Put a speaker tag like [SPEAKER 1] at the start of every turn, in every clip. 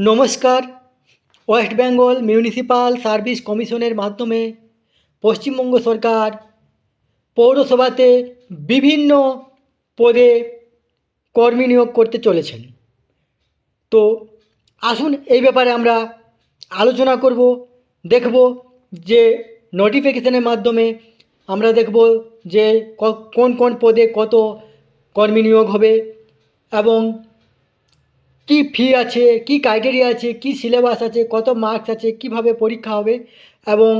[SPEAKER 1] নমস্কার। West Bengal municipal service কমিশনের মাধ্যমে পশ্চিমবঙ্গ সরকার পৌরসভাতে বিভিন্ন পদে কর্মী নিয়োগ করতে চলেছেন। তো আসুন এই ব্যাপারে আমরা আলোচনা করব, দেখব যে নোটিফিকেশনের মাধ্যমে আমরা দেখব যে কোন কোন পদে কত কর্মী নিয়োগ হবে এবং কি ফি আছে, কি ক্রাইটেরিয়া আছে, কি সিলেবাস আছে, কত মার্কস আছে, কিভাবে পরীক্ষা হবে এবং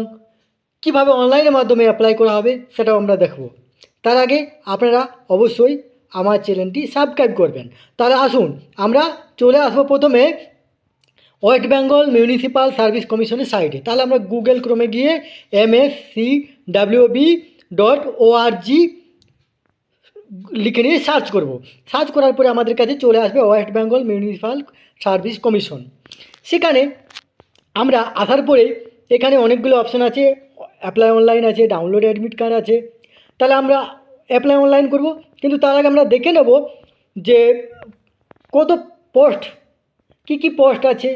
[SPEAKER 1] কিভাবে অনলাইনের মাধ্যমে অ্যাপ্লাই করা হবে সেটাও আমরা দেখব। তার আগে আপনারা অবশ্যই আমার চ্যানেলটি সাবস্ক্রাইব করবেন। তাহলে আসুন আমরা চলে আসবো প্রথমে ওয়েস্ট বেঙ্গল মিউনিসিপ্যাল সার্ভিস কমিশনের সাইটে। তাহলে আমরা গুগল ক্রোমে গিয়ে mscwb.org লিখে নিয়ে সার্চ করব। সার্চ করার পরে আমাদের কাছে চলে আসবে West Bengal municipal service commission. সেখানে আমরা আসার পরে এখানে অনেকগুলো অপশান আছে, অ্যাপ্লাই অনলাইন আছে, ডাউনলোড অ্যাডমিট কার্ড আছে। তাহলে আমরা অ্যাপ্লাই অনলাইন করব, কিন্তু তার আগে আমরা দেখে নেব যে কত পোস্ট, কি পোস্ট আছে,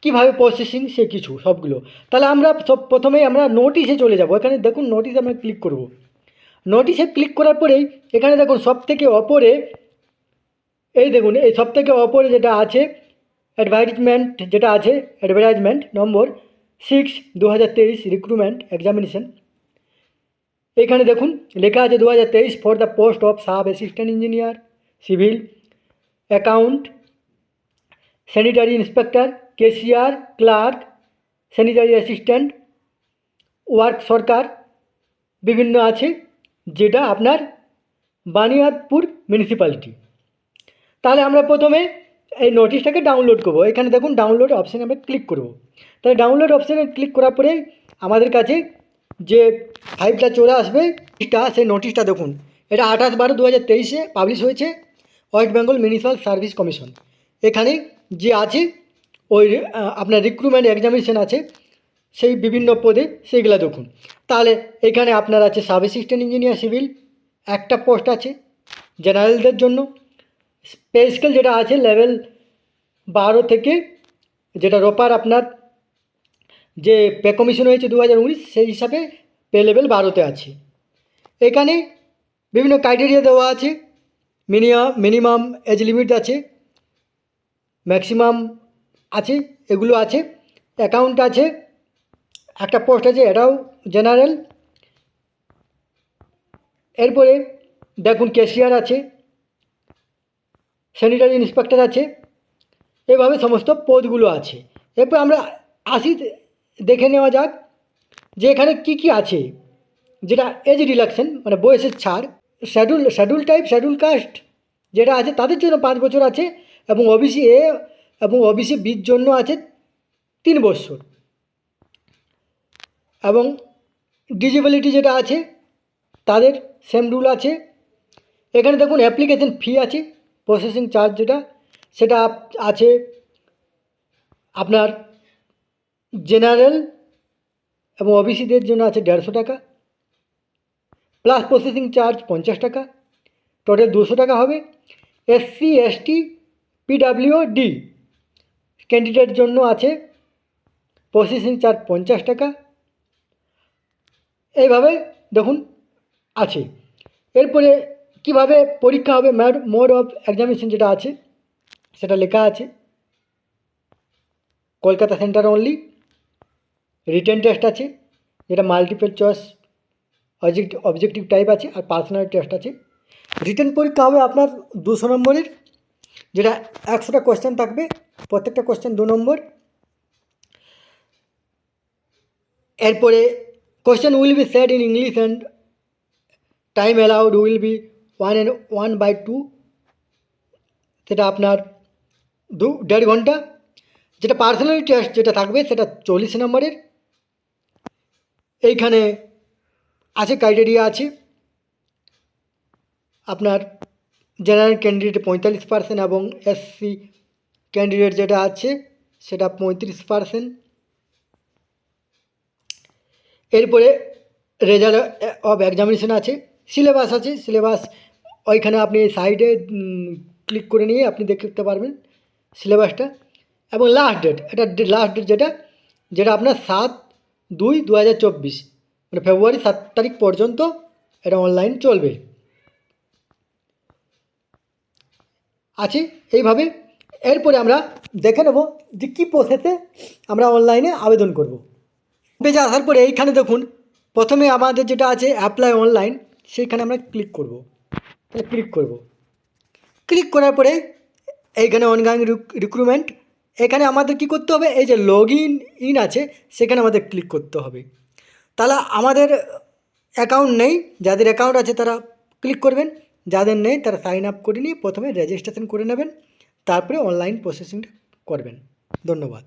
[SPEAKER 1] কিভাবে প্রসেসিং, সে কিছু সবগুলো। তাহলে আমরা প্রথমেই আমরা নোটিশে চলে যাব। এখানে দেখুন নোটিশে আমরা ক্লিক করব। নোটিশে ক্লিক করার পরেই এখানে দেখুন সবথেকে ওপরে এই দেখুন এই সবথেকে ওপরে যেটা আছে অ্যাডভার্টাইজমেন্ট, যেটা আছে অ্যাডভার্টাইজমেন্ট নম্বর 6/2023 রিক্রুটমেন্ট এক্সামিনেশন। এখানে দেখুন লেখা আছে 2023 for the post of sub assistant engineer civil account, sanitary inspector, cashier, clerk, sanitary assistant, work সরকার বিভিন্ন আছে, যেটা আপনার বানিয়াদপুর মিউনিসিপ্যালিটি। তাহলে আমরা প্রথমে এই নোটিশটাকে ডাউনলোড করব। এখানে দেখুন ডাউনলোড অপশানে আমরা ক্লিক করব। তাহলে ডাউনলোড অপশানে ক্লিক করার পরে আমাদের কাছে যে ফাইলটা চলে আসবে, সেই নোটিশটা দেখুন, এটা 28/12/2023 পাবলিশ হয়েছে West Bengal municipal service commission. এখানে যে আছে ওই আপনার রিক্রুটমেন্ট এক্সামিনেশন আছে, সেই বিভিন্ন পদে সেইগুলো দেখুন। তাহলে এখানে আপনার আছে সাব অ্যাসিস্ট্যান্ট ইঞ্জিনিয়ার সিভিল, একটা পোস্ট আছে জেনারেলদের জন্য। পে স্কেল যেটা আছে লেভেল 12 থেকে, যেটা রোপার আপনার যে পে কমিশন হয়েছে 2019, সেই হিসাবে পে লেভেল 12তে আছে। এখানে বিভিন্ন ক্রাইটেরিয়া দেওয়া আছে, মিনিমাম এজ লিমিট আছে, ম্যাক্সিমাম আছে, এগুলো আছে। অ্যাকাউন্ট আছে, একটা পোস্ট আছে, এটাও জেনারেল। এরপরে দেখুন ক্যাশিয়ার আছে, স্যানিটারি ইন্সপেক্টর আছে, এভাবে সমস্ত পদগুলো আছে। এরপর আমরা আসি, দেখে নেওয়া যাক যে এখানে কি আছে। যেটা এজ রিল্যাক্সেশন মানে বয়সের ছাড়, শিডিউল টাইপ, শিডিউল কাস্ট যেটা আছে তাদের জন্য 5 বছর আছে, এবং ওবিসি এ এবং ওবিসি বির জন্য আছে 3 বছর, এবং ডিসেবিলিটি যেটা আছে তাদের সেম রুল আছে। এখানে দেখুন অ্যাপ্লিকেশন ফি আছে, প্রসেসিং চার্জ যেটা সেটা আছে আপনার জেনারেল এবং ওবিসিদের জন্য আছে 150 টাকা, প্লাস প্রসেসিং চার্জ 50 টাকা, টোটাল 200 টাকা হবে। এসসি এসটি পিডাব্লিউডি ক্যান্ডিডেট জন্য আছে প্রসেসিং চার্জ 50 টাকা। এইভাবে দেখুন আছে। এরপরে কিভাবে পরীক্ষা হবে, মোড অফ এক্সামিনেশন যেটা আছে সেটা লেখা আছে, Kolkata centre only. Written test আছে, যেটা মাল্টিপল চয়েস অবজেক্টিভ টাইপ আছে, আর পার্সোনাল টেস্ট আছে। রিটেন পরীক্ষা হবে আপনার 200 নম্বরের, যেটা 100টা কোয়েশ্চেন থাকবে, প্রত্যেকটা কোয়েশ্চেন 2 নম্বর। এরপরে question will be set in English and time allowed will be 1/2, সেটা আপনার 1.5 ঘন্টা। যেটা পার্সোনালিটি টেস্ট যেটা থাকবে সেটা 40 নম্বরের। এইখানে আছে ক্রাইটেরিয়া আছে আপনার জেনারেল ক্যান্ডিডেট 45% এবং এসসি ক্যান্ডিডেট যেটা আছে সেটা 35%। এরপরে রেজাল্ট অফ এক্সামিনেশন আছে, সিলেবাস আছে। সিলেবাস ওইখানে আপনি সাইডে ক্লিক করে নিয়ে আপনি দেখতে পারবেন সিলেবাসটা। এবং লাস্ট ডেট, এটা লাস্ট ডেট যেটা যেটা আপনার 7/2/2024, মানে ফেব্রুয়ারি 7 তারিখ পর্যন্ত এটা অনলাইন চলবে। আছে এইভাবে। এরপরে আমরা দেখে নেব যে কী প্রসেসে আমরা অনলাইনে আবেদন করব। পেজে আসার পরে এইখানে দেখুন প্রথমে আমাদের যেটা আছে অ্যাপ্লাই অনলাইন, সেইখানে আমরা ক্লিক করব। তাহলে ক্লিক করার পরে এইখানে অনগোয়িং রিক্রুটমেন্ট, এখানে আমাদের কি করতে হবে, এই যে লগ ইন আছে সেখানে আমাদের ক্লিক করতে হবে। তাহলে আমাদের অ্যাকাউন্ট নেই, যাদের অ্যাকাউন্ট আছে তারা ক্লিক করবেন, যাদের নেই তারা সাইন আপ করে নিয়ে প্রথমে রেজিস্ট্রেশন করে নেবেন, তারপরে অনলাইন প্রসেসিংটা করবেন। ধন্যবাদ।